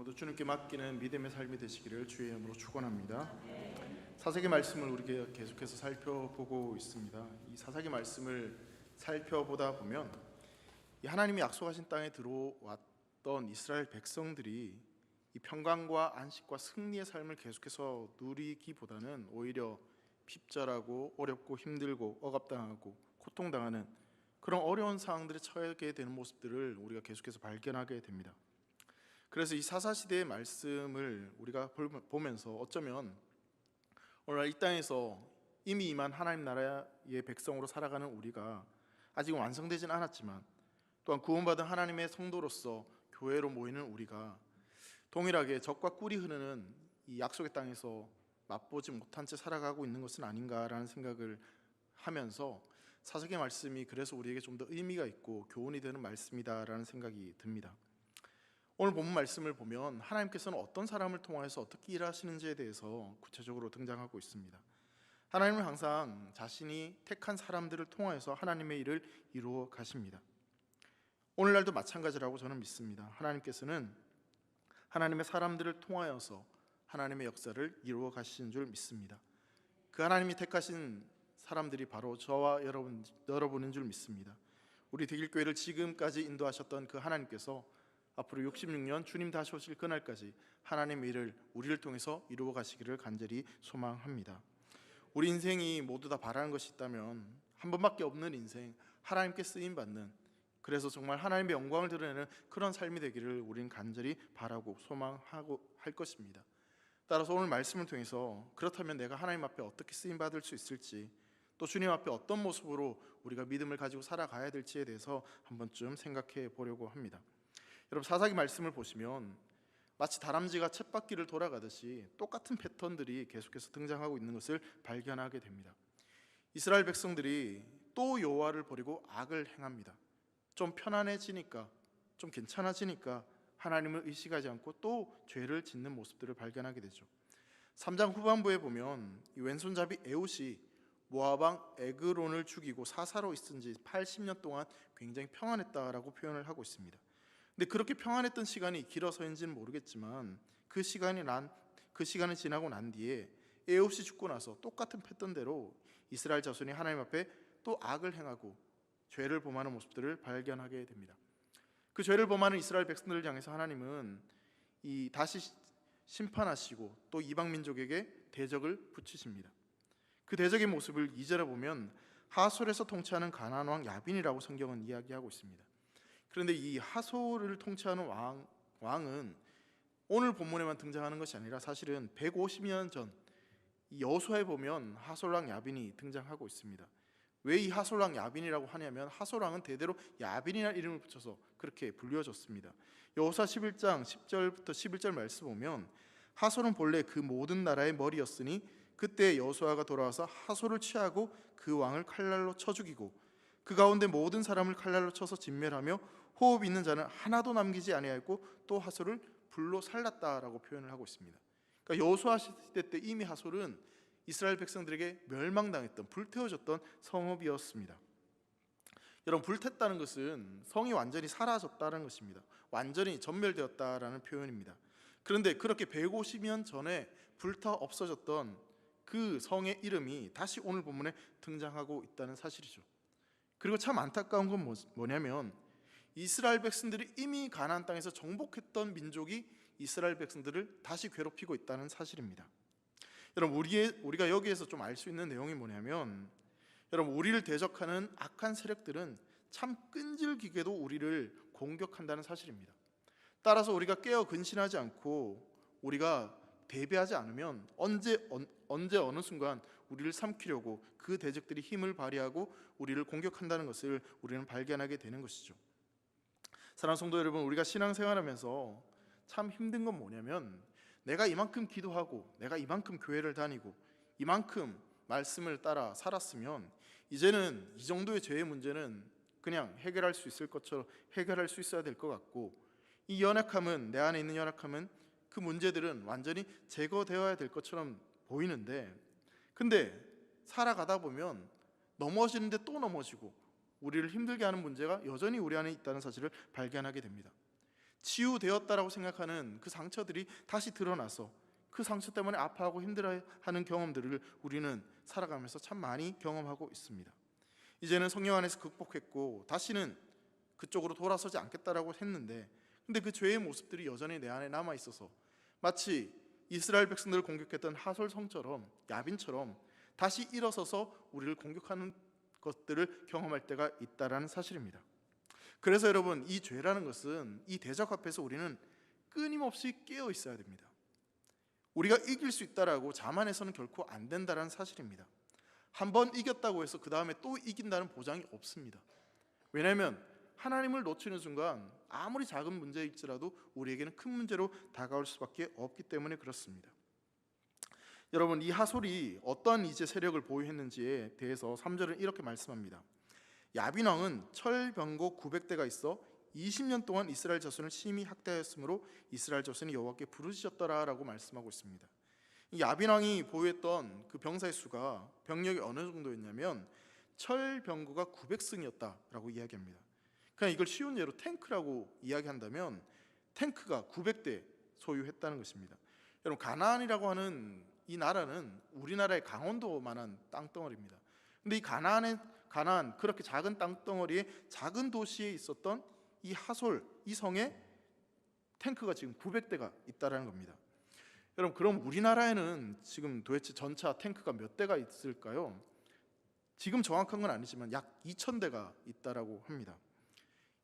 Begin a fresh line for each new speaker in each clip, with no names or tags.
모두 주님께 맡기는 믿음의 삶이 되시기를 주의 이름으로 축원합니다. 사사기 말씀을 우리가 계속해서 살펴보고 있습니다. 이 사사기 말씀을 살펴보다 보면 이 하나님이 약속하신 땅에 들어왔던 이스라엘 백성들이 이 평강과 안식과 승리의 삶을 계속해서 누리기보다는 오히려 핍절하고 어렵고 힘들고 억압당하고 고통당하는 그런 어려운 상황들에 처하게 되는 모습들을 우리가 계속해서 발견하게 됩니다. 그래서 이 사사시대의 말씀을 우리가 보면서 어쩌면 오늘날 이 땅에서 이미 임한 하나님 나라의 백성으로 살아가는 우리가 아직은 완성되진 않았지만, 또한 구원받은 하나님의 성도로서 교회로 모이는 우리가 동일하게 적과 꿀이 흐르는 이 약속의 땅에서 맛보지 못한 채 살아가고 있는 것은 아닌가라는 생각을 하면서 사사기 말씀이 그래서 우리에게 좀 더 의미가 있고 교훈이 되는 말씀이다라는 생각이 듭니다. 오늘 본문 말씀을 보면 하나님께서는 어떤 사람을 통해서 어떻게 일하시는지에 대해서 구체적으로 등장하고 있습니다. 하나님은 항상 자신이 택한 사람들을 통해서 하나님의 일을 이루어 가십니다. 오늘날도 마찬가지라고 저는 믿습니다. 하나님께서는 하나님의 사람들을 통하여서 하나님의 역사를 이루어 가시는 줄 믿습니다. 그 하나님이 택하신 사람들이 바로 저와 여러분인 줄 믿습니다. 우리 대길교회를 지금까지 인도하셨던 그 하나님께서 앞으로 66년 주님 다시 오실 그날까지 하나님의 일을 우리를 통해서 이루어 가시기를 간절히 소망합니다. 우리 인생이 모두 다 바라는 것이 있다면 한 번밖에 없는 인생, 하나님께 쓰임받는, 그래서 정말 하나님의 영광을 드러내는 그런 삶이 되기를 우리는 간절히 바라고 소망하고 할 것입니다. 따라서 오늘 말씀을 통해서 그렇다면 내가 하나님 앞에 어떻게 쓰임받을 수 있을지, 또 주님 앞에 어떤 모습으로 우리가 믿음을 가지고 살아가야 될지에 대해서 한 번쯤 생각해 보려고 합니다. 여러분, 사사기 말씀을 보시면 마치 다람쥐가 쳇바퀴를 돌아가듯이 똑같은 패턴들이 계속해서 등장하고 있는 것을 발견하게 됩니다. 이스라엘 백성들이 또 여호와를 버리고 악을 행합니다. 좀 편안해지니까, 좀 괜찮아지니까 하나님을 의식하지 않고 또 죄를 짓는 모습들을 발견하게 되죠. 3장 후반부에 보면 이 왼손잡이 에훗이 모압 왕 에그론을 죽이고 사사로 있은 지 80년 동안 굉장히 평안했다라고 표현을 하고 있습니다. 근데 그렇게 평안했던 시간이 길어서인지는 모르겠지만 그 시간이 지나고 난 뒤에 에훗이 죽고 나서 똑같은 패턴대로 이스라엘 자손이 하나님 앞에 또 악을 행하고 죄를 범하는 모습들을 발견하게 됩니다. 그 죄를 범하는 이스라엘 백성들을 향해서 하나님은 다시 심판하시고 또 이방 민족에게 대적을 붙이십니다. 그 대적의 모습을 2절에 보면 하솔에서 통치하는 가나안 왕 야빈이라고 성경은 이야기하고 있습니다. 그런데 이 하솔을 통치하는 왕은 오늘 본문에만 등장하는 것이 아니라 사실은 150년 전 여호수아에 보면 하솔 왕 야빈이 등장하고 있습니다. 왜 이 하솔 왕 야빈이라고 하냐면 하솔 왕은 대대로 야빈이라는 이름을 붙여서 그렇게 불려졌습니다. 여호수아 11장 10절부터 11절 말씀 보면 하솔은 본래 그 모든 나라의 머리였으니 그때 여호수아가 돌아와서 하솔을 취하고 그 왕을 칼날로 쳐 죽이고 그 가운데 모든 사람을 칼날로 쳐서 진멸하며 호흡 있는 자는 하나도 남기지 아니하였고 또 하솔을 불로 살랐다라고 표현을 하고 있습니다. 그러니까 여호수아 시대 때 이미 하솔은 이스라엘 백성들에게 멸망당했던, 불태워졌던 성읍이었습니다. 여러분, 불탔다는 것은 성이 완전히 사라졌다는 것입니다. 완전히 전멸되었다라는 표현입니다. 그런데 그렇게 150년 전에 불타 없어졌던 그 성의 이름이 다시 오늘 본문에 등장하고 있다는 사실이죠. 그리고 참 안타까운 건 뭐냐면 이스라엘 백성들이 이미 가나안 땅에서 정복했던 민족이 이스라엘 백성들을 다시 괴롭히고 있다는 사실입니다. 여러분, 우리가 여기에서 좀 알 수 있는 내용이 뭐냐면, 여러분, 우리를 대적하는 악한 세력들은 참 끈질기게도 우리를 공격한다는 사실입니다. 따라서 우리가 깨어 근신하지 않고 우리가 대비하지 않으면 언제 어느 순간 우리를 삼키려고 그 대적들이 힘을 발휘하고 우리를 공격한다는 것을 우리는 발견하게 되는 것이죠. 사랑하는 성도 여러분, 우리가 신앙생활하면서 참 힘든 건 뭐냐면 내가 이만큼 기도하고 내가 이만큼 교회를 다니고 이만큼 말씀을 따라 살았으면 이제는 이 정도의 죄의 문제는 그냥 해결할 수 있을 것처럼 해결할 수 있어야 될 것 같고, 이 연약함은, 내 안에 있는 연약함은, 그 문제들은 완전히 제거되어야 될 것처럼 보이는데, 근데 살아가다 보면 넘어지는데 또 넘어지고 우리를 힘들게 하는 문제가 여전히 우리 안에 있다는 사실을 발견하게 됩니다. 치유되었다라고 생각하는 그 상처들이 다시 드러나서 그 상처 때문에 아파하고 힘들어하는 경험들을 우리는 살아가면서 참 많이 경험하고 있습니다. 이제는 성령 안에서 극복했고 다시는 그쪽으로 돌아서지 않겠다라고 했는데, 근데 그 죄의 모습들이 여전히 내 안에 남아 있어서 마치 이스라엘 백성들을 공격했던 하솔 성처럼, 야빈처럼 다시 일어서서 우리를 공격하는 것들을 경험할 때가 있다라는 사실입니다. 그래서 여러분, 이 죄라는 것은 이 대적 앞에서 우리는 끊임없이 깨어 있어야 됩니다. 우리가 이길 수 있다라고 자만해서는 결코 안 된다는 사실입니다. 한 번 이겼다고 해서 그 다음에 또 이긴다는 보장이 없습니다. 왜냐하면 하나님을 놓치는 순간 아무리 작은 문제일지라도 우리에게는 큰 문제로 다가올 수밖에 없기 때문에 그렇습니다. 여러분, 이 하솔이 어떠한 이제 세력을 보유했는지에 대해서 3절은 이렇게 말씀합니다. 야빈 왕은 철병거 900대가 있어 20년 동안 이스라엘 자손을 심히 학대하였으므로 이스라엘 자손이 여호와께 부르짖었더라라고 말씀하고 있습니다. 이 야빈 왕이 보유했던 그 병사의 수가, 병력이 어느 정도였냐면 철병거가 900승이었다라고 이야기합니다. 그냥 이걸 쉬운 예로 탱크라고 이야기한다면 탱크가 900대 소유했다는 것입니다. 여러분, 가나안이라고 하는 이 나라는 우리나라의 강원도만한 땅덩어리입니다. 근데 이 가나안 그렇게 작은 땅덩어리에 작은 도시에 있었던 이 하솔, 이 성에 탱크가 지금 900대가 있다는 겁니다. 여러분, 그럼 우리나라에는 지금 도대체 전차 탱크가 몇 대가 있을까요? 지금 정확한 건 아니지만 약 2,000대가 있다라고 합니다.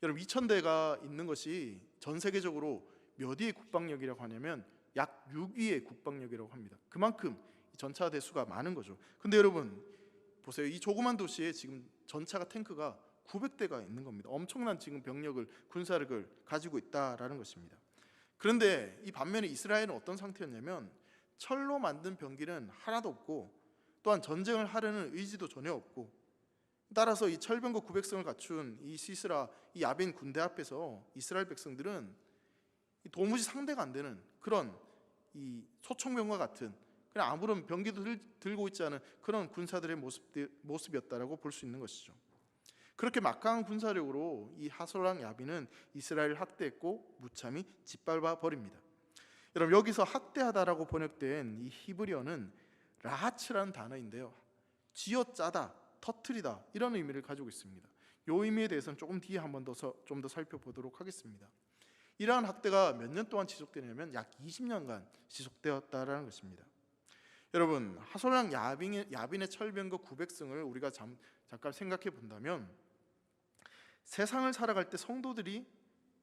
여러분, 2,000대가 있는 것이 전 세계적으로 몇 위의 국방력이라고 하냐면 약 6위의 국방력이라고 합니다. 그만큼 전차 대수가 많은 거죠. 근데 여러분 보세요. 이 조그만 도시에 지금 전차가, 탱크가 900대가 있는 겁니다. 엄청난 지금 병력을, 군사력을 가지고 있다라는 것입니다. 그런데 이 반면에 이스라엘은 어떤 상태였냐면 철로 만든 병기는 하나도 없고 또한 전쟁을 하려는 의지도 전혀 없고, 따라서 이 철병거 900승을 갖춘 이 시스라, 이 야빈 군대 앞에서 이스라엘 백성들은 도무지 상대가 안 되는 그런 이 소총병과 같은, 그냥 아무런 병기도 들고 있지 않은 그런 군사들의 모습이었다라고 볼 수 있는 것이죠. 그렇게 막강한 군사력으로 이 하솔랑 야빈은 이스라엘을 학대했고 무참히 짓밟아 버립니다. 여러분, 여기서 학대하다라고 번역된 이 히브리어는 라하츠라는 단어인데요, 쥐어짜다, 터트리다, 이런 의미를 가지고 있습니다. 이 의미에 대해서는 조금 뒤에 한 번 더 좀 더 살펴보도록 하겠습니다. 이러한 학대가 몇 년 동안 지속되냐면 약 20년간 지속되었다라는 것입니다. 여러분, 하솔랑 야빈의 철병거 900승을 우리가 잠깐 생각해 본다면 세상을 살아갈 때 성도들이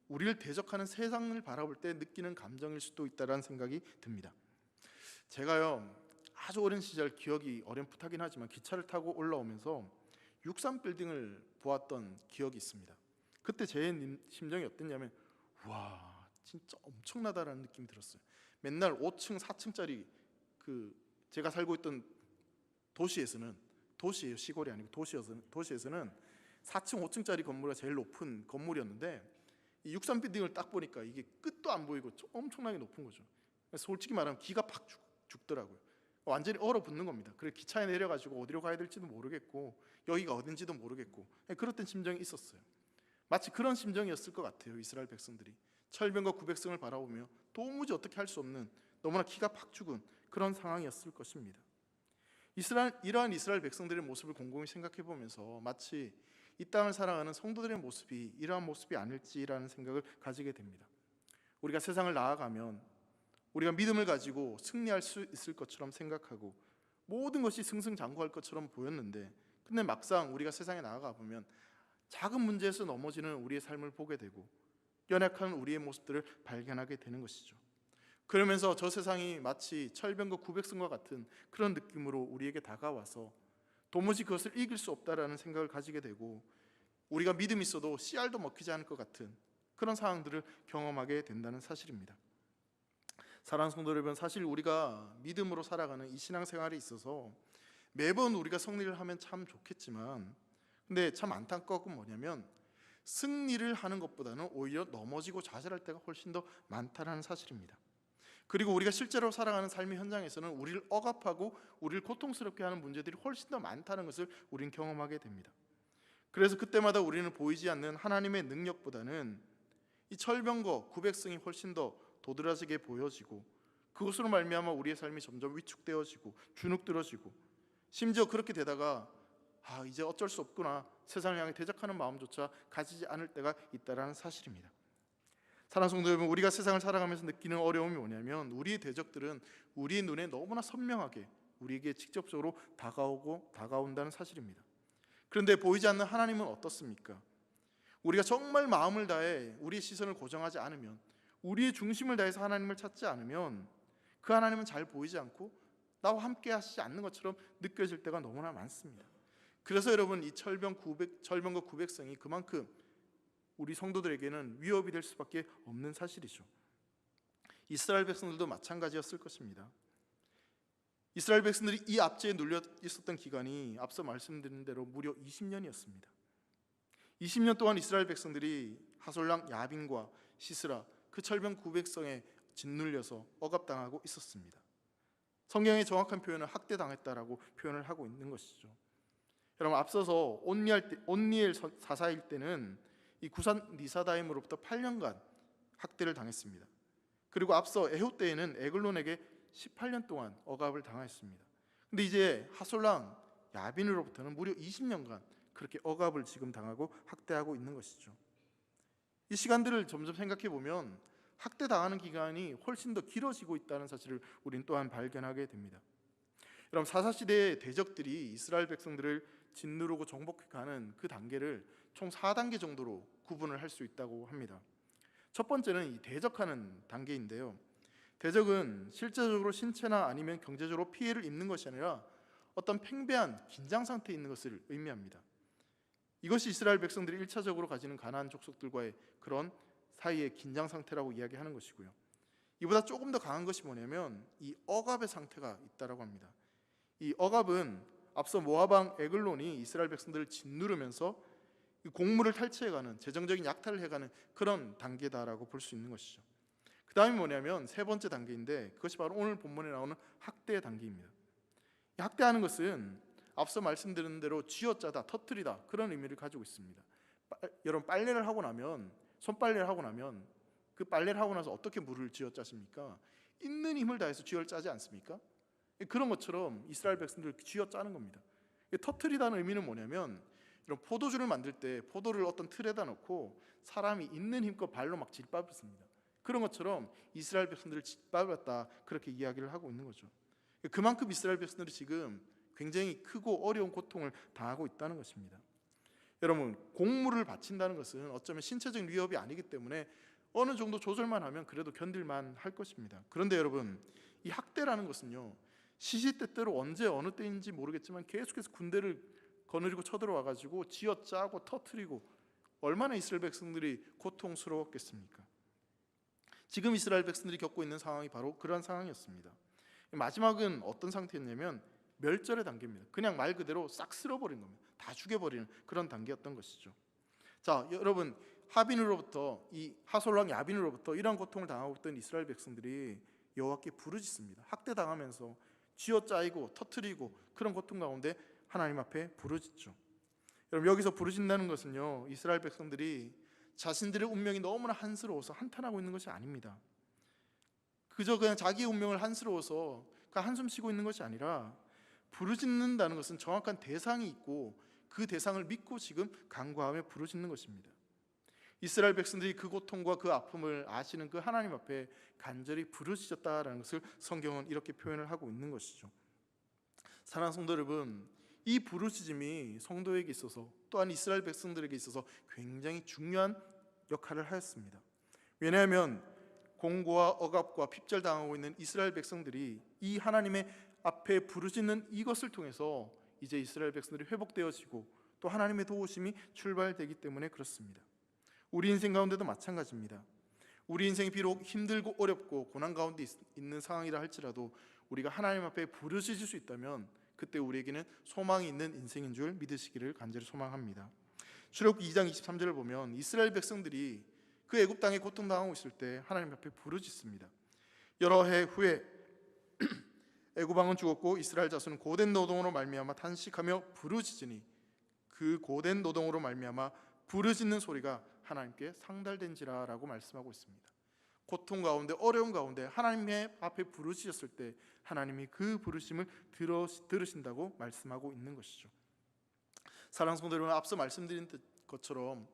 우리를 대적하는 세상을 바라볼 때 느끼는 감정일 수도 있다는 생각이 듭니다. 제가요, 아주 오랜 시절 기억이 어렴풋하긴 하지만 기차를 타고 올라오면서 63빌딩을 보았던 기억이 있습니다. 그때 제 심정이 어땠냐면 와, 진짜 엄청나다라는 느낌이 들었어요. 맨날 5층, 4층짜리 제가 살고 있던 도시에서는, 도시예요, 시골이 아니고 도시에서는 4층, 5층짜리 건물이 제일 높은 건물이었는데 이 63빌딩을 딱 보니까 이게 끝도 안 보이고 엄청나게 높은 거죠. 솔직히 말하면 기가 팍 죽더라고요. 완전히 얼어붙는 겁니다. 그래 기차에 내려가지고 어디로 가야 될지도 모르겠고 여기가 어딘지도 모르겠고 그렇던 심정이 있었어요. 마치 그런 심정이었을 것 같아요. 이스라엘 백성들이 철병거 900승을 바라보며 도무지 어떻게 할 수 없는, 너무나 기가 팍 죽은 그런 상황이었을 것입니다. 이러한 이스라엘 백성들의 모습을 곰곰이 생각해 보면서 마치 이 땅을 살아가는 성도들의 모습이 이러한 모습이 아닐지라는 생각을 가지게 됩니다. 우리가 세상을 나아가면 우리가 믿음을 가지고 승리할 수 있을 것처럼 생각하고 모든 것이 승승장구할 것처럼 보였는데, 근데 막상 우리가 세상에 나아가 보면 작은 문제에서 넘어지는 우리의 삶을 보게 되고 연약한 우리의 모습들을 발견하게 되는 것이죠. 그러면서 저 세상이 마치 철병거 900승과 같은 그런 느낌으로 우리에게 다가와서 도무지 그것을 이길 수 없다라는 생각을 가지게 되고 우리가 믿음이 있어도 씨알도 먹히지 않을 것 같은 그런 상황들을 경험하게 된다는 사실입니다. 사랑하는 성도 여러분, 사실 우리가 믿음으로 살아가는 이 신앙생활에 있어서 매번 우리가 승리를 하면 참 좋겠지만, 근데 참 안타까운 건 뭐냐면 승리를 하는 것보다는 오히려 넘어지고 좌절할 때가 훨씬 더 많다는 사실입니다. 그리고 우리가 실제로 살아가는 삶의 현장에서는 우리를 억압하고 우리를 고통스럽게 하는 문제들이 훨씬 더 많다는 것을 우리는 경험하게 됩니다. 그래서 그때마다 우리는 보이지 않는 하나님의 능력보다는 이 철병거 구백성이 훨씬 더 도드라지게 보여지고 그것으로 말미암아 우리의 삶이 점점 위축되어지고 주눅들어지고 심지어 그렇게 되다가 이제 어쩔 수 없구나, 세상을 향해 대적하는 마음조차 가지지 않을 때가 있다라는 사실입니다. 사랑하는 성도 여러분, 우리가 세상을 살아가면서 느끼는 어려움이 뭐냐면 우리의 대적들은 우리의 눈에 너무나 선명하게 우리에게 직접적으로 다가온다는 사실입니다. 그런데 보이지 않는 하나님은 어떻습니까? 우리가 정말 마음을 다해 우리의 시선을 고정하지 않으면, 우리의 중심을 다해서 하나님을 찾지 않으면 그 하나님은 잘 보이지 않고 나와 함께 하시지 않는 것처럼 느껴질 때가 너무나 많습니다. 그래서 여러분, 이 철병거 900성이 그만큼 우리 성도들에게는 위협이 될 수밖에 없는 사실이죠. 이스라엘 백성들도 마찬가지였을 것입니다. 이스라엘 백성들이 이 압제에 눌려 있었던 기간이 앞서 말씀드린 대로 무려 20년이었습니다. 20년 동안 이스라엘 백성들이 하솔랑 야빈과 시스라 그 철병 900성에 짓눌려서 억압당하고 있었습니다. 성경의 정확한 표현은 학대당했다라고 표현을 하고 있는 것이죠. 여러분, 앞서서 온니엘 사사일 때는 이 구산 니사다임으로부터 8년간 학대를 당했습니다. 그리고 앞서 에훗 때에는 에글론에게 18년 동안 억압을 당했습니다. 근데 이제 하솔랑 야빈으로부터는 무려 20년간 그렇게 억압을 지금 당하고 학대하고 있는 것이죠. 이 시간들을 점점 생각해 보면 학대당하는 기간이 훨씬 더 길어지고 있다는 사실을 우리는 또한 발견하게 됩니다. 여러분, 사사시대의 대적들이 이스라엘 백성들을 짓누르고 정복해가는 그 단계를 총 4단계 정도로 구분을 할 수 있다고 합니다. 첫 번째는 이 대적하는 단계인데요, 대적은 실제적으로 신체나 아니면 경제적으로 피해를 입는 것이 아니라 어떤 팽배한 긴장 상태에 있는 것을 의미합니다. 이것이 이스라엘 백성들이 1차적으로 가지는 가나안 족속들과의 그런 사이의 긴장 상태라고 이야기하는 것이고요, 이보다 조금 더 강한 것이 뭐냐면 이 억압의 상태가 있다고 합니다. 이 억압은 앞서 모압왕 에글론이 이스라엘 백성들을 짓누르면서 공물을 탈취해가는, 재정적인 약탈을 해가는 그런 단계다라고 볼 수 있는 것이죠. 그 다음이 뭐냐면 세 번째 단계인데, 그것이 바로 오늘 본문에 나오는 학대 단계입니다. 이 학대하는 것은 앞서 말씀드린 대로 쥐어짜다, 터뜨리다, 그런 의미를 가지고 있습니다. 여러분, 빨래를 하고 나면, 손빨래를 하고 나면 그 빨래를 하고 나서 어떻게 물을 쥐어짜십니까? 있는 힘을 다해서 쥐어짜지 않습니까? 그런 것처럼 이스라엘 백성들을 쥐어짜는 겁니다. 터뜨리다는 의미는 뭐냐면, 이런 포도주를 만들 때 포도를 어떤 틀에다 넣고 사람이 있는 힘껏 발로 막 짓밟습니다. 그런 것처럼 이스라엘 백성들을 짓밟았다, 그렇게 이야기를 하고 있는 거죠. 그만큼 이스라엘 백성들이 지금 굉장히 크고 어려운 고통을 당하고 있다는 것입니다. 여러분, 곡물을 바친다는 것은 어쩌면 신체적인 위협이 아니기 때문에 어느 정도 조절만 하면 그래도 견딜만 할 것입니다. 그런데 여러분, 이 학대라는 것은요, 시시때때로 언제 어느 때인지 모르겠지만 계속해서 군대를 거느리고 쳐들어와 가지고 쥐어짜고 터뜨리고, 얼마나 이스라엘 백성들이 고통스러웠겠습니까? 지금 이스라엘 백성들이 겪고 있는 상황이 바로 그런 상황이었습니다. 마지막은 어떤 상태였냐면 멸절의 단계입니다. 그냥 말 그대로 싹 쓸어버린 겁니다. 다 죽여버리는 그런 단계였던 것이죠. 자, 여러분, 하빈으로부터, 이 하솔랑 야빈으로부터 이러한 고통을 당하고 있던 이스라엘 백성들이 여호와께 부르짖습니다. 학대당하면서 쥐어짜이고 터뜨리고 그런 고통 가운데 하나님 앞에 부르짖죠. 여러분, 여기서 부르짖는다는 것은요, 이스라엘 백성들이 자신들의 운명이 너무나 한스러워서 한탄하고 있는 것이 아닙니다. 그저 그냥 자기의 운명을 한스러워서 한숨 쉬고 있는 것이 아니라, 부르짖는다는 것은 정확한 대상이 있고 그 대상을 믿고 지금 간구하며 부르짖는 것입니다. 이스라엘 백성들이 그 고통과 그 아픔을 아시는 그 하나님 앞에 간절히 부르짖었다라는 것을 성경은 이렇게 표현을 하고 있는 것이죠. 사랑하는 성도 여러분, 이 부르짖음이 성도에게 있어서, 또한 이스라엘 백성들에게 있어서 굉장히 중요한 역할을 하였습니다. 왜냐하면 공고와 억압과 핍절당하고 있는 이스라엘 백성들이 이 하나님의 앞에 부르짖는 이것을 통해서 이제 이스라엘 백성들이 회복되어지고 또 하나님의 도우심이 출발되기 때문에 그렇습니다. 우리 인생 가운데도 마찬가지입니다. 우리 인생이 비록 힘들고 어렵고 고난 가운데 있는 상황이라 할지라도 우리가 하나님 앞에 부르짖을 수 있다면 그때 우리에게는 소망이 있는 인생인 줄 믿으시기를 간절히 소망합니다. 출애굽기 2장 23절을 보면 이스라엘 백성들이 그 애굽 땅에 고통당하고 있을 때 하나님 앞에 부르짖습니다. 여러 해 후에 애굽 왕은 죽었고 이스라엘 자손은 고된 노동으로 말미암아 탄식하며 부르짖으니, 그 고된 노동으로 말미암아 부르짖는 소리가 하나님께 상달된지라라고 말씀하고 있습니다. 고통 가운데 어려움 가운데 하나님의 앞에 부르짖었을 때 하나님이 그 부르심을 들으신다고 말씀하고 있는 것이죠. 사랑하는 성도 여러분, 앞서 말씀드린 것처럼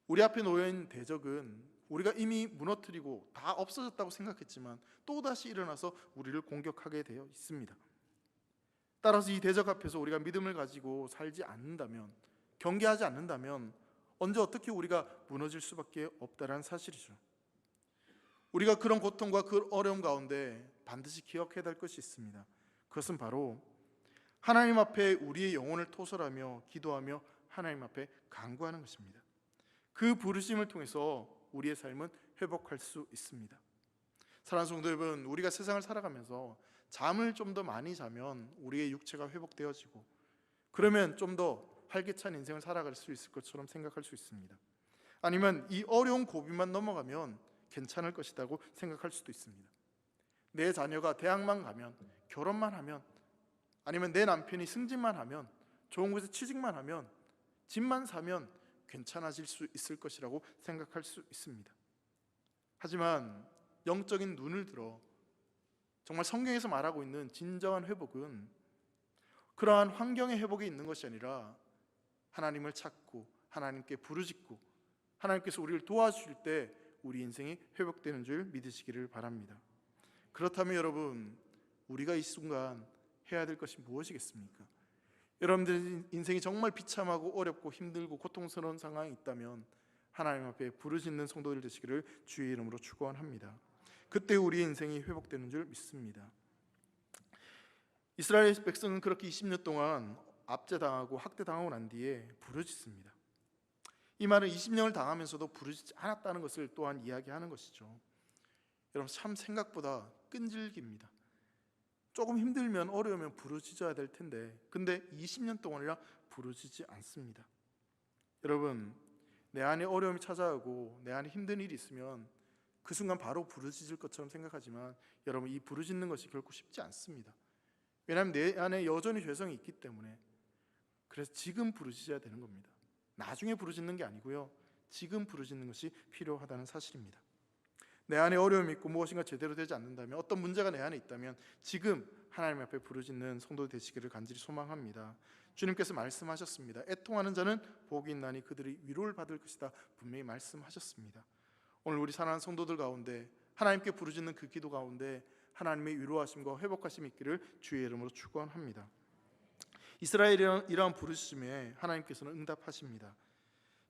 우리 앞에 놓여있는 대적은 우리가 이미 무너뜨리고 다 없어졌다고 생각했지만 또다시 일어나서 우리를 공격하게 되어 있습니다. 따라서 이 대적 앞에서 우리가 믿음을 가지고 살지 않는다면, 경계하지 않는다면 언제 어떻게 우리가 무너질 수밖에 없다는 사실이죠. 우리가 그런 고통과 그 어려움 가운데 반드시 기억해야 될 것이 있습니다. 그것은 바로 하나님 앞에 우리의 영혼을 토설하며 기도하며 하나님 앞에 간구하는 것입니다. 그 부르심을 통해서 우리의 삶은 회복할 수 있습니다. 사랑하는 성도 여러분, 우리가 세상을 살아가면서 잠을 좀 더 많이 자면 우리의 육체가 회복되어지고, 그러면 좀 더 활기찬 인생을 살아갈 수 있을 것처럼 생각할 수 있습니다. 아니면 이 어려운 고비만 넘어가면 괜찮을 것이라고 생각할 수도 있습니다. 내 자녀가 대학만 가면, 결혼만 하면, 아니면 내 남편이 승진만 하면, 좋은 곳에 취직만 하면, 집만 사면 괜찮아질 수 있을 것이라고 생각할 수 있습니다. 하지만 영적인 눈을 들어 정말 성경에서 말하고 있는 진정한 회복은 그러한 환경의 회복이 있는 것이 아니라 하나님을 찾고 하나님께 부르짖고 하나님께서 우리를 도와주실 때 우리 인생이 회복되는 줄 믿으시기를 바랍니다. 그렇다면 여러분, 우리가 이 순간 해야 될 것이 무엇이겠습니까? 여러분들 인생이 정말 비참하고 어렵고 힘들고 고통스러운 상황이 있다면 하나님 앞에 부르짖는 성도들 되시기를 주의 이름으로 축원합니다. 그때 우리의 인생이 회복되는 줄 믿습니다. 이스라엘 백성은 그렇게 20년 동안 압제당하고 학대당하고 난 뒤에 부르짖습니다. 이 말은 20년을 당하면서도 부르짖지 않았다는 것을 또한 이야기하는 것이죠. 여러분, 참 생각보다 끈질깁니다. 조금 힘들면 어려우면 부르짖어야 될 텐데, 근데 20년 동안이나 부르짖지 않습니다. 여러분, 내 안에 어려움이 찾아오고 내 안에 힘든 일이 있으면 그 순간 바로 부르짖을 것처럼 생각하지만 여러분, 이 부르짖는 것이 결코 쉽지 않습니다. 왜냐하면 내 안에 여전히 죄성이 있기 때문에. 그래서 지금 부르짖어야 되는 겁니다. 나중에 부르짖는 게 아니고요, 지금 부르짖는 것이 필요하다는 사실입니다. 내 안에 어려움이 있고 무엇인가 제대로 되지 않는다면, 어떤 문제가 내 안에 있다면 지금 하나님 앞에 부르짖는 성도 되시기를 간절히 소망합니다. 주님께서 말씀하셨습니다. 애통하는 자는 복이 있나니 그들이 위로를 받을 것이다, 분명히 말씀하셨습니다. 오늘 우리 사랑하는 성도들 가운데 하나님께 부르짖는 그 기도 가운데 하나님의 위로하심과 회복하심이 있기를 주의 이름으로 축원합니다. 이스라엘의 이러한 부르심에 하나님께서는 응답하십니다.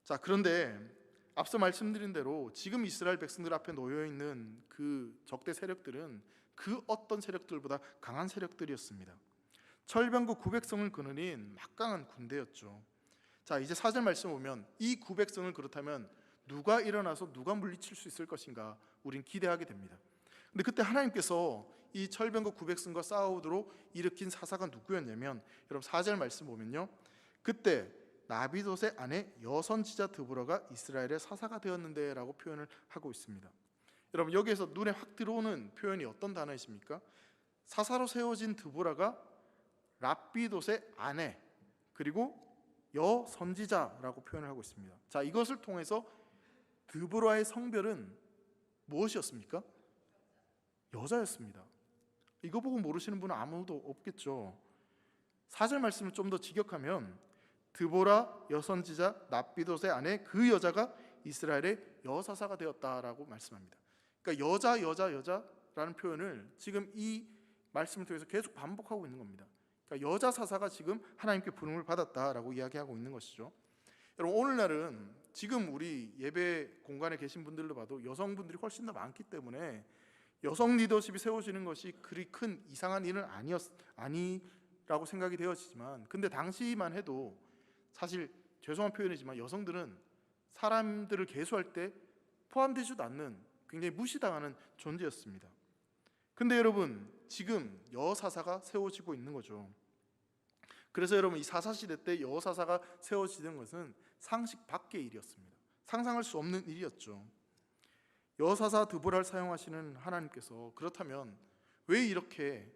자, 그런데 앞서 말씀드린 대로 지금 이스라엘 백성들 앞에 놓여있는 그 적대 세력들은 그 어떤 세력들보다 강한 세력들이었습니다. 철병거 900성을 거느린 막강한 군대였죠. 자, 이제 4절 말씀 보면 이 900성을 그렇다면 누가 일어나서 누가 물리칠 수 있을 것인가 우린 기대하게 됩니다. 근데 그때 하나님께서 이 철병거 900성과 싸우도록 일으킨 사사가 누구였냐면, 여러분 4절 말씀 보면요, 그때 나비돛의 아내 여선지자 드보라가 이스라엘의 사사가 되었는데 라고 표현을 하고 있습니다. 여러분, 여기에서 눈에 확 들어오는 표현이 어떤 단어이십니까? 사사로 세워진 드보라가 라비돛의 아내 그리고 여선지자라고 표현을 하고 있습니다. 자, 이것을 통해서 드보라의 성별은 무엇이었습니까? 여자였습니다. 이거 보고 모르시는 분은 아무도 없겠죠. 4절 말씀을 좀 더 직역하면 드보라 여선지자 납비돛의 아내 그 여자가 이스라엘의 여사사가 되었다라고 말씀합니다. 그러니까 여자라는 표현을 지금 이 말씀을 통해서 계속 반복하고 있는 겁니다. 그러니까 여자 사사가 지금 하나님께 부름을 받았다라고 이야기하고 있는 것이죠. 여러분, 오늘날은 지금 우리 예배 공간에 계신 분들로 봐도 여성분들이 훨씬 더 많기 때문에 여성 리더십이 세워지는 것이 그리 큰 이상한 일은 아니라고 생각이 되어지지만, 근데 당시만 해도 사실 죄송한 표현이지만 여성들은 사람들을 계수할 때 포함되지도 않는 굉장히 무시당하는 존재였습니다. 근데 여러분, 지금 여사사가 세워지고 있는 거죠. 그래서 여러분, 이 사사시대 때 여사사가 세워지는 것은 상식 밖의 일이었습니다. 상상할 수 없는 일이었죠. 여사사 드보라를 사용하시는 하나님께서 그렇다면 왜 이렇게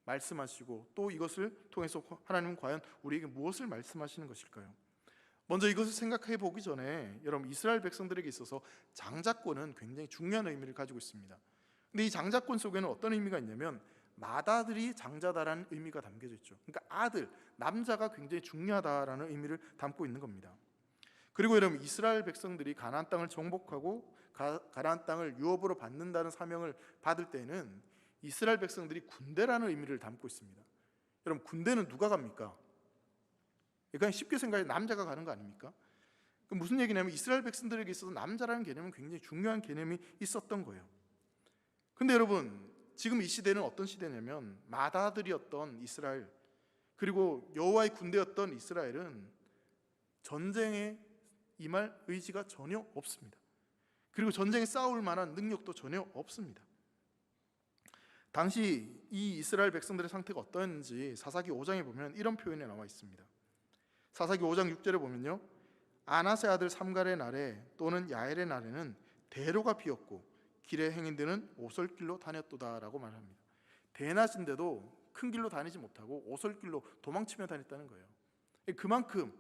말씀하시고 또 이것을 통해서 하나님은 과연 우리에게 무엇을 말씀하시는 것일까요? 먼저 이것을 생각해 보기 전에 여러분, 이스라엘 백성들에게 있어서 장자권은 굉장히 중요한 의미를 가지고 있습니다. 근데 이 장자권 속에는 어떤 의미가 있냐면 맏아들이 장자다라는 의미가 담겨져 있죠. 그러니까 아들, 남자가 굉장히 중요하다라는 의미를 담고 있는 겁니다. 그리고 여러분, 이스라엘 백성들이 가나안 땅을 정복하고 가나안 땅을 유업으로 받는다는 사명을 받을 때는 이스라엘 백성들이 군대라는 의미를 담고 있습니다. 여러분, 군대는 누가 갑니까? 그냥 쉽게 생각해 남자가 가는 거 아닙니까? 무슨 얘기냐면 이스라엘 백성들에게 있어서 남자라는 개념은 굉장히 중요한 개념이 있었던 거예요. 근데 여러분, 지금 이 시대는 어떤 시대냐면 맏아들이었던 이스라엘, 그리고 여호와의 군대였던 이스라엘은 전쟁에 임할 의지가 전혀 없습니다. 그리고 전쟁에 싸울 만한 능력도 전혀 없습니다. 당시 이 이스라엘 백성들의 상태가 어떠했는지 사사기 5장에 보면 이런 표현이 나와 있습니다. 사사기 5장 6절에 보면요, 아나세 아들 삼갈의 날에 또는 야엘의 날에는 대로가 비었고 길의 행인들은 오솔길로 다녔도다라고 말합니다. 대낮인데도 큰 길로 다니지 못하고 오솔길로 도망치며 다녔다는 거예요. 그만큼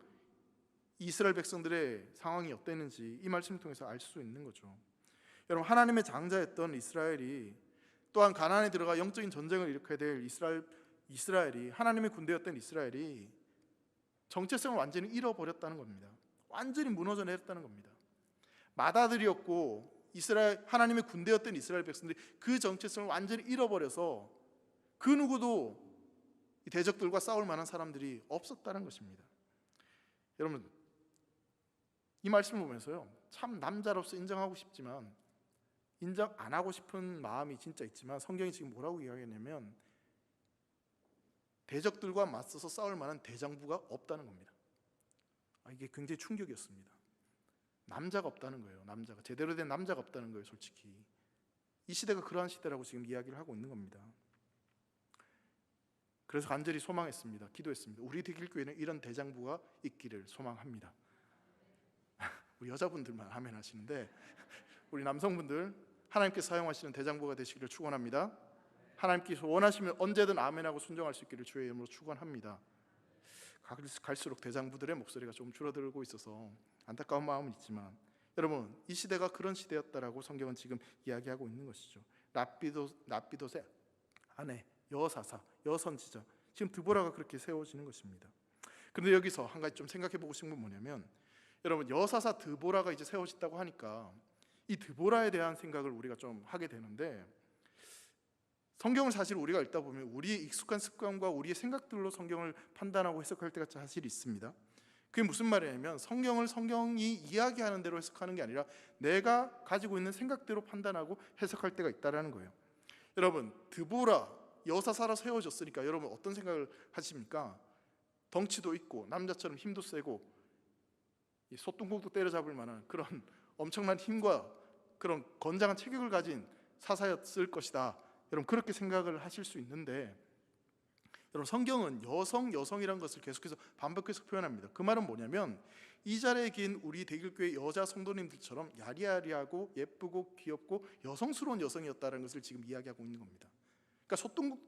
이스라엘 백성들의 상황이 어땠는지 이 말씀을 통해서 알 수 있는 거죠. 여러분, 하나님의 장자였던 이스라엘이 또한 가나안에 들어가 영적인 전쟁을 일으켜야 될 이스라엘이 하나님의 군대였던 이스라엘이 정체성을 완전히 잃어버렸다는 겁니다. 완전히 무너져 내렸다는 겁니다. 맏아들이었고 하나님의 군대였던 이스라엘 백성들이 그 정체성을 완전히 잃어버려서 그 누구도 이 대적들과 싸울 만한 사람들이 없었다는 것입니다. 여러분, 이 말씀을 보면서요, 참 남자로서 인정하고 싶지만 인정 안 하고 싶은 마음이 진짜 있지만 성경이 지금 뭐라고 이야기했냐면 대적들과 맞서서 싸울 만한 대장부가 없다는 겁니다. 이게 굉장히 충격이었습니다. 남자가 없다는 거예요. 남자가 제대로 된 남자가 없다는 거예요. 솔직히 이 시대가 그러한 시대라고 지금 이야기를 하고 있는 겁니다. 그래서 간절히 소망했습니다. 기도했습니다. 우리 대길교회는 이런 대장부가 있기를 소망합니다. 우리 여자분들만 아멘 하시는데 우리 남성분들 하나님께서 사용하시는 대장부가 되시기를 축원합니다. 하나님께서 원하시면 언제든 아멘하고 순종할 수 있기를 주의 이름으로 축원합니다. 갈수록 대장부들의 목소리가 좀 줄어들고 있어서 안타까운 마음은 있지만 여러분, 이 시대가 그런 시대였다라고 성경은 지금 이야기하고 있는 것이죠. 랍비도세 아내, 여사사, 여선지자, 지금 드보라가 그렇게 세워지는 것입니다. 그런데 여기서 한 가지 좀 생각해 보고 싶은 건 뭐냐면 여러분, 여사사 드보라가 이제 세워졌다고 하니까 이 드보라에 대한 생각을 우리가 좀 하게 되는데 성경을 사실 우리가 읽다 보면 우리의 익숙한 습관과 우리의 생각들로 성경을 판단하고 해석할 때가 사실 있습니다. 그게 무슨 말이냐면 성경을 성경이 이야기하는 대로 해석하는 게 아니라 내가 가지고 있는 생각대로 판단하고 해석할 때가 있다는 거예요. 여러분, 드보라 여사사로 세워졌으니까 여러분 어떤 생각을 하십니까? 덩치도 있고 남자처럼 힘도 세고 소똥국도 때려잡을 만한 그런 엄청난 힘과 그런 건장한 체격을 가진 사사였을 것이다. 여러분 그렇게 생각을 하실 수 있는데 여러분, 성경은 여성이라는 것을 계속해서 반복해서 표현합니다. 그 말은 뭐냐면 이 자리에 긴 우리 대길교회 여자 성도님들처럼 야리야리하고 예쁘고 귀엽고 여성스러운 여성이었다는 것을 지금 이야기하고 있는 겁니다. 그러니까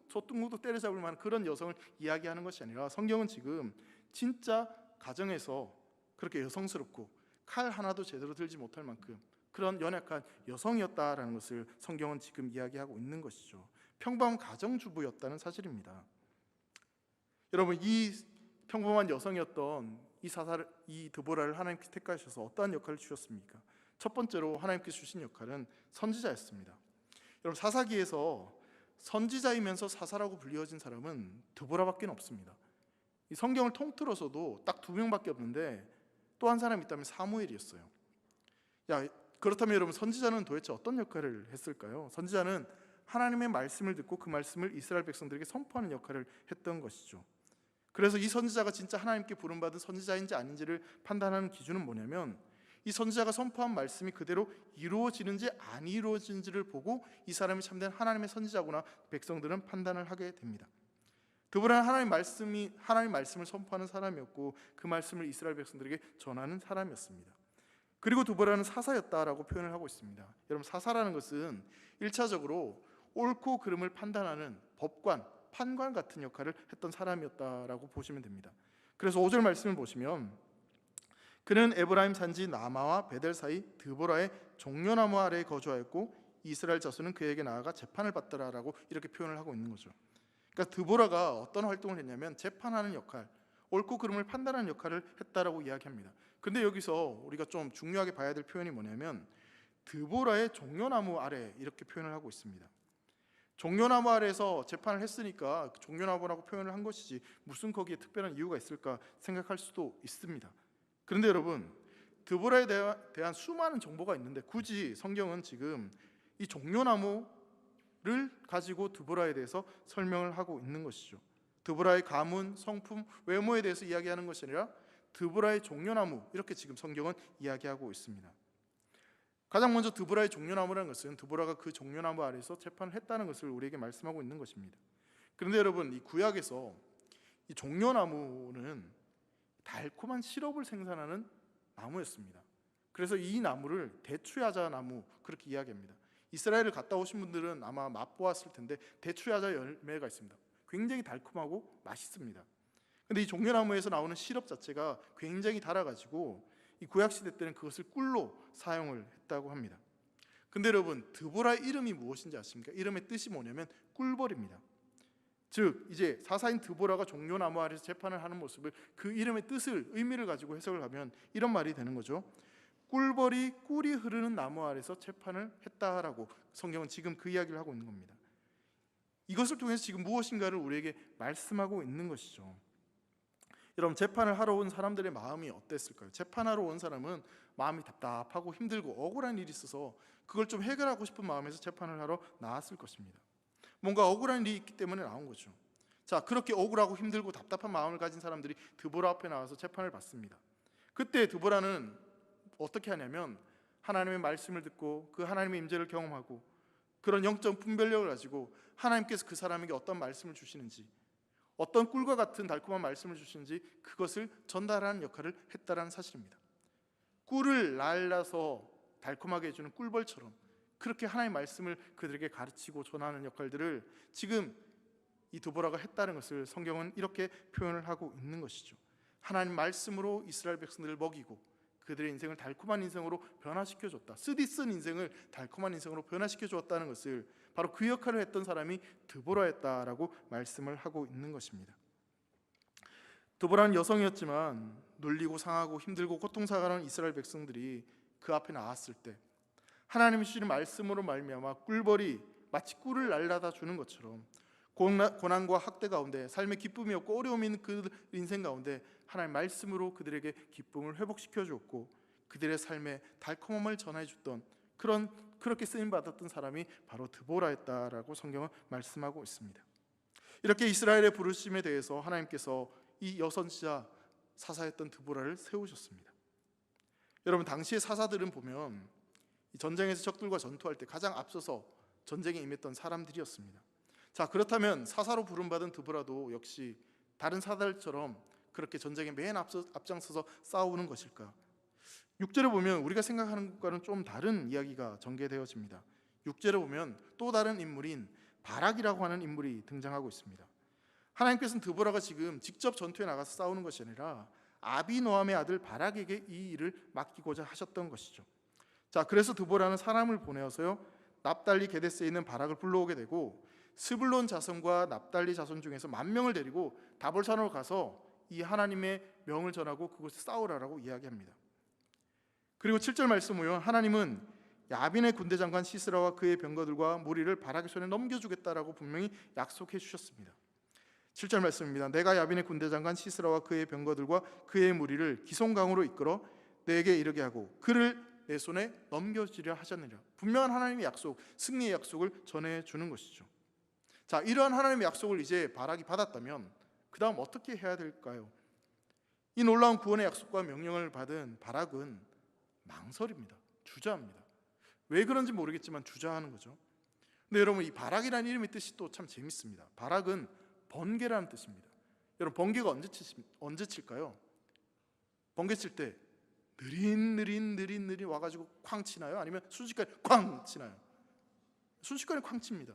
소똥국도 때려잡을 만한 그런 여성을 이야기하는 것이 아니라 성경은 지금 진짜 가정에서 그렇게 여성스럽고 칼 하나도 제대로 들지 못할 만큼 그런 연약한 여성이었다라는 것을 성경은 지금 이야기하고 있는 것이죠. 평범한 가정주부였다는 사실입니다. 여러분, 이 평범한 여성이었던 이 드보라를 하나님께서 택하셔서 어떠한 역할을 주셨습니까? 첫 번째로 하나님께서 주신 역할은 선지자였습니다. 여러분, 사사기에서 선지자이면서 사사라고 불리워진 사람은 드보라밖에 없습니다. 이 성경을 통틀어서도 딱 2명밖에 없는데 또 한 사람이 있다면 사무엘이었어요. 그렇다면 여러분, 선지자는 도대체 어떤 역할을 했을까요? 선지자는 하나님의 말씀을 듣고 그 말씀을 이스라엘 백성들에게 선포하는 역할을 했던 것이죠. 그래서 이 선지자가 진짜 하나님께 부름받은 선지자인지 아닌지를 판단하는 기준은 뭐냐면 이 선지자가 선포한 말씀이 그대로 이루어지는지 안 이루어지는지를 보고 이 사람이 참된 하나님의 선지자구나 백성들은 판단을 하게 됩니다. 드보라는 하나님 말씀을 선포하는 사람이었고 그 말씀을 이스라엘 백성들에게 전하는 사람이었습니다. 그리고 드보라는 사사였다라고 표현을 하고 있습니다. 여러분, 사사라는 것은 1차적으로 옳고 그름을 판단하는 법관, 판관 같은 역할을 했던 사람이었다라고 보시면 됩니다. 그래서 5절 말씀을 보시면 그는 에브라임 산지 나마와 베델 사이 드보라의 종려나무 아래에 거주하였고 이스라엘 자손은 그에게 나아가 재판을 받더라라고 이렇게 표현을 하고 있는 거죠. 그러니까 드보라가 어떤 활동을 했냐면 재판하는 역할, 옳고 그름을 판단하는 역할을 했다라고 이야기합니다. 근데 여기서 우리가 좀 중요하게 봐야 될 표현이 뭐냐면 드보라의 종려나무 아래 이렇게 표현을 하고 있습니다. 종려나무 아래에서 재판을 했으니까 종려나무라고 표현을 한 것이지 무슨 거기에 특별한 이유가 있을까 생각할 수도 있습니다. 그런데 여러분, 드보라에 대한 수많은 정보가 있는데 굳이 성경은 지금 이 종려나무를 가지고 드보라에 대해서 설명을 하고 있는 것이죠. 드보라의 가문, 성품, 외모에 대해서 이야기하는 것이 아니라 드보라의 종려나무 이렇게 지금 성경은 이야기하고 있습니다. 가장 먼저 드보라의 종려나무라는 것은 드보라가 그 종려나무 아래에서 재판을 했다는 것을 우리에게 말씀하고 있는 것입니다. 그런데 여러분, 이 구약에서 이 종려나무는 달콤한 시럽을 생산하는 나무였습니다. 그래서 이 나무를 대추야자 나무 그렇게 이야기합니다. 이스라엘을 갔다 오신 분들은 아마 맛보았을 텐데 대추야자 열매가 있습니다. 굉장히 달콤하고 맛있습니다. 근데 이 종려나무에서 나오는 시럽 자체가 굉장히 달아가지고 이 구약시대 때는 그것을 꿀로 사용을 했다고 합니다. 근데 여러분, 드보라의 이름이 무엇인지 아십니까? 이름의 뜻이 뭐냐면 꿀벌입니다. 즉 이제 사사인 드보라가 종려나무 아래서 재판을 하는 모습을 그 이름의 뜻을 의미를 가지고 해석을 하면 이런 말이 되는 거죠. 꿀벌이 꿀이 흐르는 나무 아래서 재판을 했다라고 성경은 지금 그 이야기를 하고 있는 겁니다. 이것을 통해서 지금 무엇인가를 우리에게 말씀하고 있는 것이죠. 여러분, 재판을 하러 온 사람들의 마음이 어땠을까요? 재판하러 온 사람은 마음이 답답하고 힘들고 억울한 일이 있어서 그걸 좀 해결하고 싶은 마음에서 재판을 하러 나왔을 것입니다. 뭔가 억울한 일이 있기 때문에 나온 거죠. 자, 그렇게 억울하고 힘들고 답답한 마음을 가진 사람들이 드보라 앞에 나와서 재판을 받습니다. 그때 드보라는 어떻게 하냐면 하나님의 말씀을 듣고 그 하나님의 임재를 경험하고 그런 영적 분별력을 가지고 하나님께서 그 사람에게 어떤 말씀을 주시는지, 어떤 꿀과 같은 달콤한 말씀을 주시는지 그것을 전달하는 역할을 했다라는 사실입니다. 꿀을 날라서 달콤하게 해주는 꿀벌처럼 그렇게 하나님의 말씀을 그들에게 가르치고 전하는 역할들을 지금 이 드보라가 했다는 것을 성경은 이렇게 표현을 하고 있는 것이죠. 하나님 말씀으로 이스라엘 백성들을 먹이고 그들의 인생을 달콤한 인생으로 변화시켜줬다. 쓰디쓴 인생을 달콤한 인생으로 변화시켜주었다는 것을 바로 그 역할을 했던 사람이 드보라였다라고 말씀을 하고 있는 것입니다. 드보라는 여성이었지만 눌리고 상하고 힘들고 고통사가는 이스라엘 백성들이 그 앞에 나왔을 때 하나님이 주시는 말씀으로 말미암아 꿀벌이 마치 꿀을 날라다 주는 것처럼 고난과 학대 가운데 삶의 기쁨이 없고 어려움이 있는 그 인생 가운데 하나님의 말씀으로 그들에게 기쁨을 회복시켜 주었고 그들의 삶에 달콤함을 전해 줬던 그렇게 쓰임 받았던 사람이 바로 드보라였다라고 성경은 말씀하고 있습니다. 이렇게 이스라엘의 부르심에 대해서 하나님께서 이 여선지자 사사였던 드보라를 세우셨습니다. 여러분, 당시의 사사들은 보면 전쟁에서 적들과 전투할 때 가장 앞서서 전쟁에 임했던 사람들이었습니다. 자, 그렇다면 사사로 부름받은 드보라도 역시 다른 사사들처럼 그렇게 전쟁에 맨 앞장서서 싸우는 것일까? 6절에 보면 우리가 생각하는 것과는 좀 다른 이야기가 전개되어집니다. 6절에 보면 또 다른 인물인 바락이라고 하는 인물이 등장하고 있습니다. 하나님께서는 드보라가 지금 직접 전투에 나가서 싸우는 것이 아니라 아비노함의 아들 바락에게 이 일을 맡기고자 하셨던 것이죠. 자, 그래서 드보라는 사람을 보내어서요 납달리 게데스에 있는 바락을 불러오게 되고 스불론 자손과 납달리 자손 중에서 10,000명을 데리고 다볼산으로 가서 이 하나님의 명을 전하고 그곳에 싸우라라고 이야기합니다. 그리고 7절 말씀 보면 하나님은 야빈의 군대 장관 시스라와 그의 병거들과 무리를 바락의 손에 넘겨주겠다라고 분명히 약속해 주셨습니다. 7절 말씀입니다. 내가 야빈의 군대 장관 시스라와 그의 병거들과 그의 무리를 기송강으로 이끌어 내게 이르게 하고 그를 내 손에 넘겨주려 하셨느니라. 분명한 하나님의 약속, 승리의 약속을 전해주는 것이죠. 자, 이러한 하나님의 약속을 이제 바락이 받았다면 그 다음 어떻게 해야 될까요? 이 놀라운 구원의 약속과 명령을 받은 바락은 망설입니다. 주저합니다. 왜 그런지 모르겠지만 주저하는 거죠. 근데 여러분, 이 바락이라는 이름의 뜻이 또 참 재밌습니다. 바락은 번개라는 뜻입니다. 여러분, 번개가 언제 칠까요? 번개 칠 때 느린 와가지고 쾅 치나요? 아니면 순식간에 쾅 치나요? 순식간에 쾅 칩니다.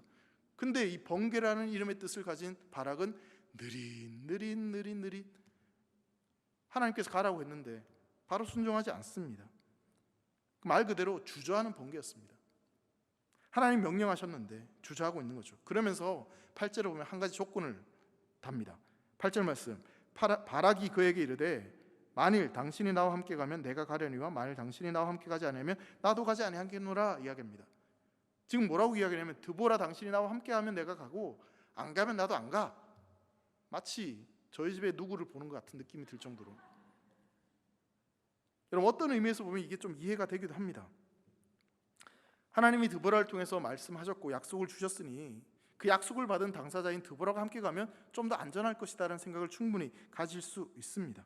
근데 이 번개라는 이름의 뜻을 가진 바락은 느린 하나님께서 가라고 했는데 바로 순종하지 않습니다. 말 그대로 주저하는 번개였습니다. 하나님 명령하셨는데 주저하고 있는 거죠. 그러면서 8절에 보면 한 가지 조건을 답니다. 8절 말씀, 바락이 그에게 이르되 만일 당신이 나와 함께 가면 내가 가려니와 만일 당신이 나와 함께 가지 않으면 나도 가지 아니하겠노라 이야기합니다. 지금 뭐라고 이야기하냐면 드보라 당신이 나와 함께 가면 내가 가고 안 가면 나도 안 가. 마치 저희 집에 누구를 보는 것 같은 느낌이 들 정도로. 여러분 어떤 의미에서 보면 이게 좀 이해가 되기도 합니다. 하나님이 드보라를 통해서 말씀하셨고 약속을 주셨으니 그 약속을 받은 당사자인 드보라가 함께 가면 좀 더 안전할 것이다라는 생각을 충분히 가질 수 있습니다.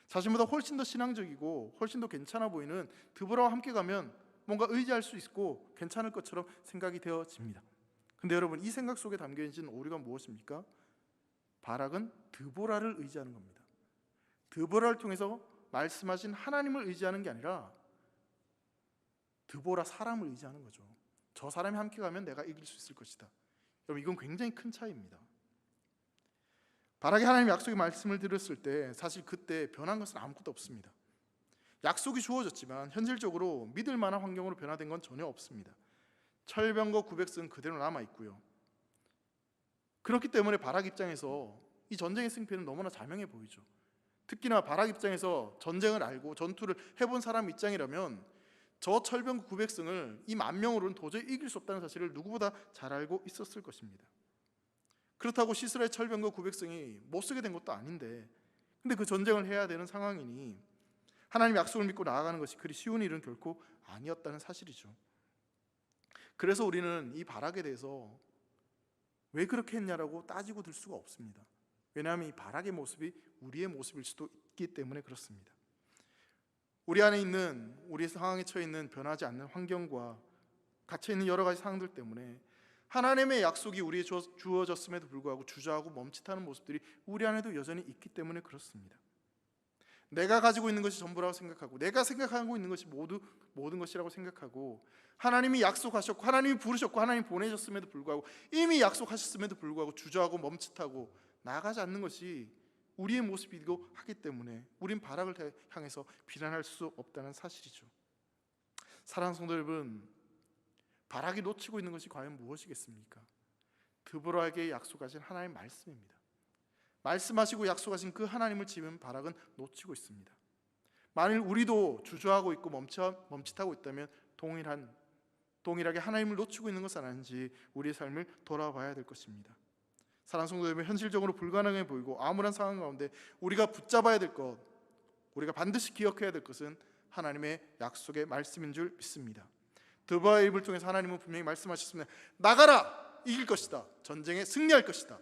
자신보다 훨씬 더 신앙적이고 훨씬 더 괜찮아 보이는 드보라와 함께 가면 뭔가 의지할 수 있고 괜찮을 것처럼 생각이 되어집니다. 근데 여러분 이 생각 속에 담겨있는 오류가 무엇입니까? 바락은 드보라를 의지하는 겁니다. 드보라를 통해서 말씀하신 하나님을 의지하는 게 아니라 드보라 사람을 의지하는 거죠. 저 사람이 함께 가면 내가 이길 수 있을 것이다. 여러분 이건 굉장히 큰 차이입니다. 바락이 하나님의 약속의 말씀을 들었을 때 사실 그때 변한 것은 아무것도 없습니다. 약속이 주어졌지만 현실적으로 믿을 만한 환경으로 변화된 건 전혀 없습니다. 철병거 900승 그대로 남아있고요. 그렇기 때문에 바락 입장에서 이 전쟁의 승패는 너무나 자명해 보이죠. 특히나 바락 입장에서 전쟁을 알고 전투를 해본 사람 입장이라면 저 철병거 900승을 이 10,000명으로는 도저히 이길 수 없다는 사실을 누구보다 잘 알고 있었을 것입니다. 그렇다고 시스라의 철병거 900승이 못 쓰게 된 것도 아닌데 근데 그 전쟁을 해야 되는 상황이니 하나님의 약속을 믿고 나아가는 것이 그리 쉬운 일은 결코 아니었다는 사실이죠. 그래서 우리는 이 바락에 대해서 왜 그렇게 했냐라고 따지고 들 수가 없습니다. 왜냐하면 이 바락의 모습이 우리의 모습일 수도 있기 때문에 그렇습니다. 우리 안에 있는 우리의 상황에 처해 있는 변하지 않는 환경과 갇혀 있는 여러 가지 상황들 때문에 하나님의 약속이 우리에 주어졌음에도 불구하고 주저하고 멈칫하는 모습들이 우리 안에도 여전히 있기 때문에 그렇습니다. 내가 가지고 있는 것이 전부라고 생각하고 내가 생각하고 있는 것이 모든 것이라고 생각하고 하나님이 약속하셨고 하나님이 부르셨고 하나님이 보내셨음에도 불구하고 이미 약속하셨음에도 불구하고 주저하고 멈칫하고 나아가지 않는 것이 우리의 모습이고 하기 때문에 우린 바락을 향해서 비난할 수 없다는 사실이죠. 사랑하는 성도 여러분, 바락이 놓치고 있는 것이 과연 무엇이겠습니까? 드보라에게 약속하신 하나님의 말씀입니다. 말씀하시고 약속하신 그 하나님을 지금 바락은 놓치고 있습니다. 만일 우리도 주저하고 있고 멈칫하고 있다면 동일하게 하나님을 놓치고 있는 것은 아닌지 우리의 삶을 돌아봐야 될 것입니다. 사랑하는 성도 여러분, 현실적으로 불가능해 보이고 암울한 상황 가운데 우리가 붙잡아야 될 것, 우리가 반드시 기억해야 될 것은 하나님의 약속의 말씀인 줄 믿습니다. 드보라의 입을 통해서 하나님은 분명히 말씀하셨습니다. 나가라! 이길 것이다. 전쟁에 승리할 것이다.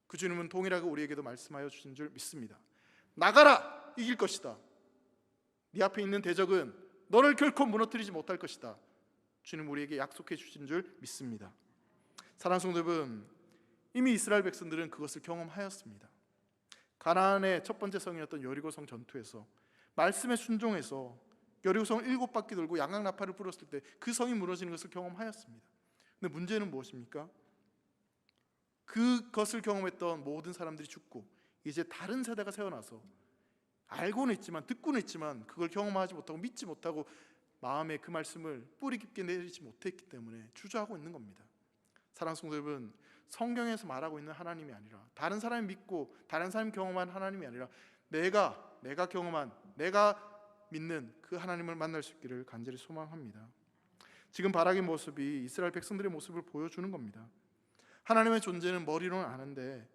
그 주님은 동일하게 우리에게도 말씀하여 주신 줄 믿습니다. 나가라! 이길 것이다. 네 앞에 있는 대적은 너를 결코 무너뜨리지 못할 것이다. 주님 우리에게 약속해 주신 줄 믿습니다. 사랑하는 성도 여러분, 이미 이스라엘 백성들은 그것을 경험하였습니다. 가나안의 첫 번째 성이었던 여리고성 전투에서 말씀에 순종해서 여리고성을 7바퀴 돌고 양강나팔을 불었을 때 그 성이 무너지는 것을 경험하였습니다. 근데 문제는 무엇입니까? 그것을 경험했던 모든 사람들이 죽고 이제 다른 세대가 세어나서 알고는 있지만 듣고는 있지만 그걸 경험하지 못하고 믿지 못하고 마음에 그 말씀을 뿌리 깊게 내리지 못했기 때문에 주저하고 있는 겁니다. 사랑하는 성도 여러분, 성경에서 말하고 있는 하나님이 아니라 다른 사람이 믿고 다른 사람이 경험한 하나님이 아니라 내가 경험한 내가 믿는 그 하나님을 만날 수 있기를 간절히 소망합니다. 지금 바락의 모습이 이스라엘 백성들의 모습을 보여주는 겁니다. 하나님의 존재는 머리로는 아는데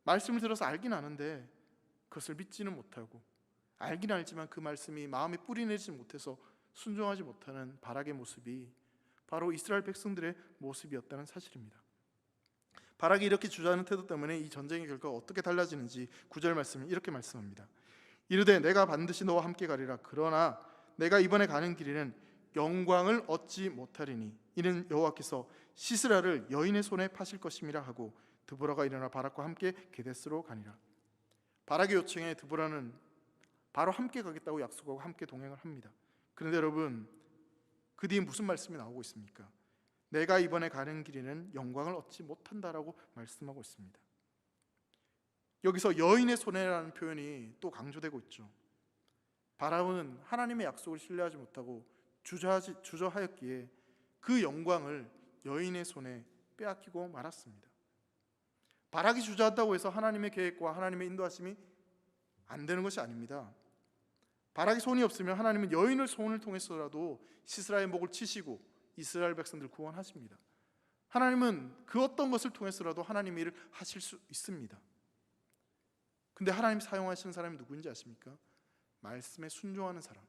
말씀을 들어서 알긴 아는데 그것을 믿지는 못하고 알긴 알지만 그 말씀이 마음에 뿌리내지 못해서 순종하지 못하는 바락의 모습이 바로 이스라엘 백성들의 모습이었다는 사실입니다. 바락이 이렇게 주저하는 태도 때문에 이 전쟁의 결과가 어떻게 달라지는지 9절 말씀은 이렇게 말씀합니다. 이르되 내가 반드시 너와 함께 가리라. 그러나 내가 이번에 가는 길에는 영광을 얻지 못하리니 이는 여호와께서 시스라를 여인의 손에 파실 것임이라 하고 드보라가 일어나 바락과 함께 게데스로 가니라. 바락의 요청에 드보라는 바로 함께 가겠다고 약속하고 함께 동행을 합니다. 그런데 여러분, 그 뒤에 무슨 말씀이 나오고 있습니까? 내가 이번에 가는 길에는 영광을 얻지 못한다라고 말씀하고 있습니다. 여기서 여인의 손에라는 표현이 또 강조되고 있죠. 바람은 하나님의 약속을 신뢰하지 못하고 주저하였기에 그 영광을 여인의 손에 빼앗기고 말았습니다. 바락이 주저한다고 해서 하나님의 계획과 하나님의 인도하심이 안 되는 것이 아닙니다. 바락이 손이 없으면 하나님은 여인의 손을 통해서라도 시스라의 목을 치시고 이스라엘 백성들을 구원하십니다. 하나님은 그 어떤 것을 통해서라도 하나님의 일을 하실 수 있습니다. 근데 하나님 사용하시는 사람이 누구인지 아십니까? 말씀에 순종하는 사람,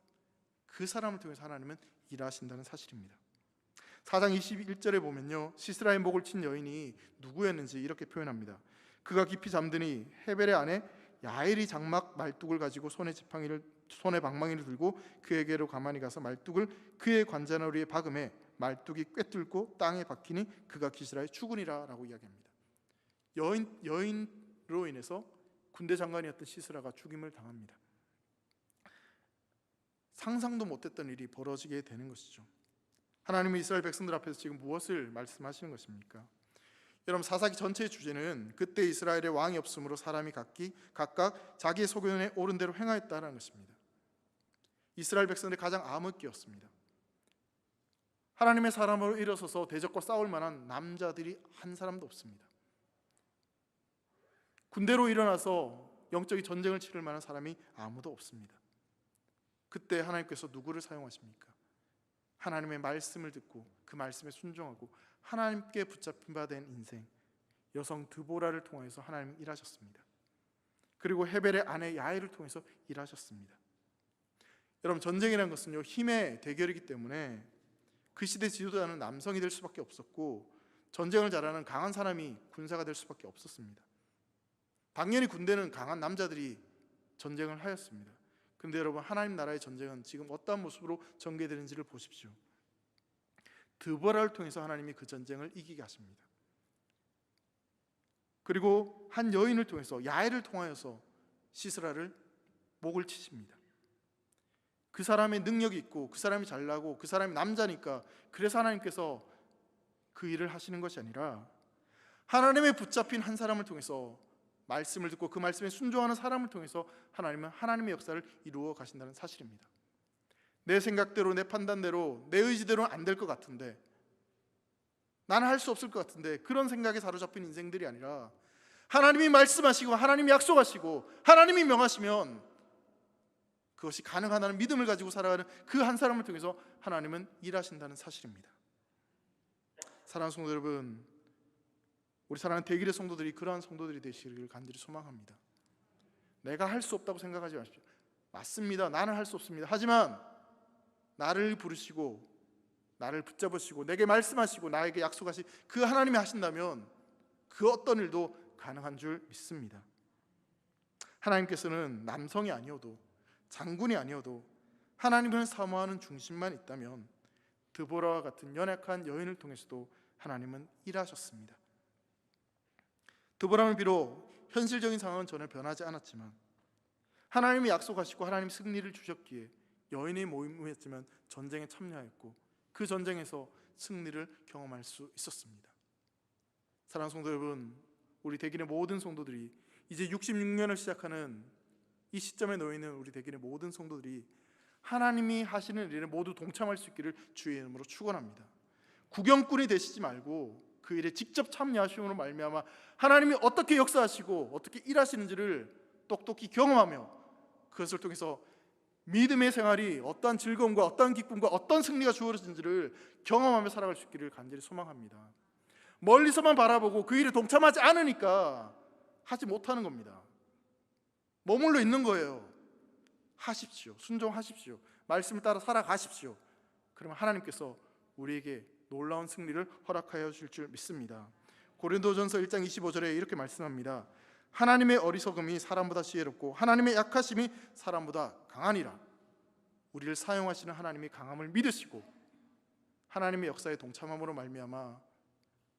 그 사람을 통해서 하나님은 일하신다는 사실입니다. 4장 21절에 보면요, 시스라의 목을 친 여인이 누구였는지 이렇게 표현합니다. 그가 깊이 잠드니 헤벨의 아내 야엘이 장막 말뚝을 가지고 손에 방망이를 들고 그에게로 가만히 가서 말뚝을 그의 관자놀이에 박음에 말뚝이 꿰뚫고 땅에 박히니 그가 기스라의 죽으니라 라고 이야기합니다. 여인으로 인해서 군대 장관이었던 시스라가 죽임을 당합니다. 상상도 못했던 일이 벌어지게 되는 것이죠. 하나님은 이스라엘 백성들 앞에서 지금 무엇을 말씀하시는 것입니까? 여러분, 사사기 전체의 주제는 그때 이스라엘에 왕이 없으므로 사람이 각각 자기의 소견에 옳은 대로 행하였다는 것입니다. 이스라엘 백성들이 가장 암흑기였습니다. 하나님의 사람으로 일어서서 대적과 싸울 만한 남자들이 한 사람도 없습니다. 군대로 일어나서 영적인 전쟁을 치를 만한 사람이 아무도 없습니다. 그때 하나님께서 누구를 사용하십니까? 하나님의 말씀을 듣고 그 말씀에 순종하고 하나님께 붙잡힌 바 된 인생, 여성 드보라를 통해서 하나님은 일하셨습니다. 그리고 헤벨의 아내 야엘을 통해서 일하셨습니다. 여러분, 전쟁이라는 것은요, 힘의 대결이기 때문에 그 시대 지도자는 남성이 될 수밖에 없었고 전쟁을 잘하는 강한 사람이 군사가 될 수밖에 없었습니다. 당연히 군대는 강한 남자들이 전쟁을 하였습니다. 근데 여러분, 하나님 나라의 전쟁은 지금 어떠한 모습으로 전개되는지를 보십시오. 드보라를 통해서 하나님이 그 전쟁을 이기게 하십니다. 그리고 한 여인을 통해서, 야엘을 통하여서 시스라를 목을 치십니다. 그 사람의 능력이 있고 그 사람이 잘나고 그 사람이 남자니까 그래서 하나님께서 그 일을 하시는 것이 아니라 하나님의 붙잡힌 한 사람을 통해서, 말씀을 듣고 그 말씀에 순종하는 사람을 통해서 하나님은 하나님의 역사를 이루어 가신다는 사실입니다. 내 생각대로, 내 판단대로, 내 의지대로는 안 될 것 같은데, 나는 할 수 없을 것 같은데, 그런 생각에 사로잡힌 인생들이 아니라 하나님이 말씀하시고 하나님이 약속하시고 하나님이 명하시면 그것이 가능하다는 믿음을 가지고 살아가는 그 한 사람을 통해서 하나님은 일하신다는 사실입니다. 사랑하는 성도 여러분, 우리 사랑하는 대길의 성도들이 그러한 성도들이 되시기를 간절히 소망합니다. 내가 할 수 없다고 생각하지 마십시오. 맞습니다. 나는 할 수 없습니다. 하지만 나를 부르시고 나를 붙잡으시고 내게 말씀하시고 나에게 약속하신 그 하나님이 하신다면 그 어떤 일도 가능한 줄 믿습니다. 하나님께서는 남성이 아니어도, 장군이 아니어도 하나님을 사모하는 중심만 있다면 드보라와 같은 연약한 여인을 통해서도 하나님은 일하셨습니다. 드보라는 비록 현실적인 상황은 전혀 변하지 않았지만 하나님이 약속하시고 하나님이 승리를 주셨기에 여인의 모임이었지만 전쟁에 참여하였고 그 전쟁에서 승리를 경험할 수 있었습니다. 사랑하는 성도 여러분, 우리 대길의 모든 성도들이 이제 66년을 시작하는 이 시점에 놓여 있는 우리 대길의 모든 성도들이 하나님이 하시는 일에 모두 동참할 수 있기를 주의 이름으로 축원합니다. 구경꾼이 되시지 말고 그 일에 직접 참여하심으로 말미암아 하나님이 어떻게 역사하시고 어떻게 일하시는지를 똑똑히 경험하며 그것을 통해서 믿음의 생활이 어떠한 즐거움과 어떠한 기쁨과 어떤 승리가 주어지는지를 경험하며 살아갈 수 있기를 간절히 소망합니다. 멀리서만 바라보고 그 일에 동참하지 않으니까 하지 못하는 겁니다. 머물러 있는 거예요. 하십시오. 순종하십시오. 말씀을 따라 살아가십시오. 그러면 하나님께서 우리에게 놀라운 승리를 허락하여 주실 줄 믿습니다. 고린도전서 1장 25절에 이렇게 말씀합니다. 하나님의 어리석음이 사람보다 지혜롭고 하나님의 약하심이 사람보다 강하니라. 우리를 사용하시는 하나님이 강함을 믿으시고 하나님의 역사에 동참함으로 말미암아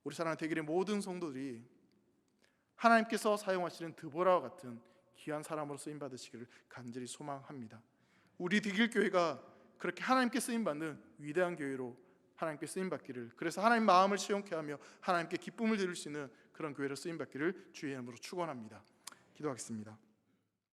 우리 사랑하는 대길의 모든 성도들이 하나님께서 사용하시는 드보라와 같은 귀한 사람으로 쓰임받으시기를 간절히 소망합니다. 우리 대길교회가 그렇게 하나님께 쓰임받는 위대한 교회로 하나님께 쓰임받기를, 그래서 하나님 마음을 시원케 하며 하나님께 기쁨을 드릴 수 있는 그런 교회로 쓰임받기를 주의 이름으로 축원합니다. 기도하겠습니다.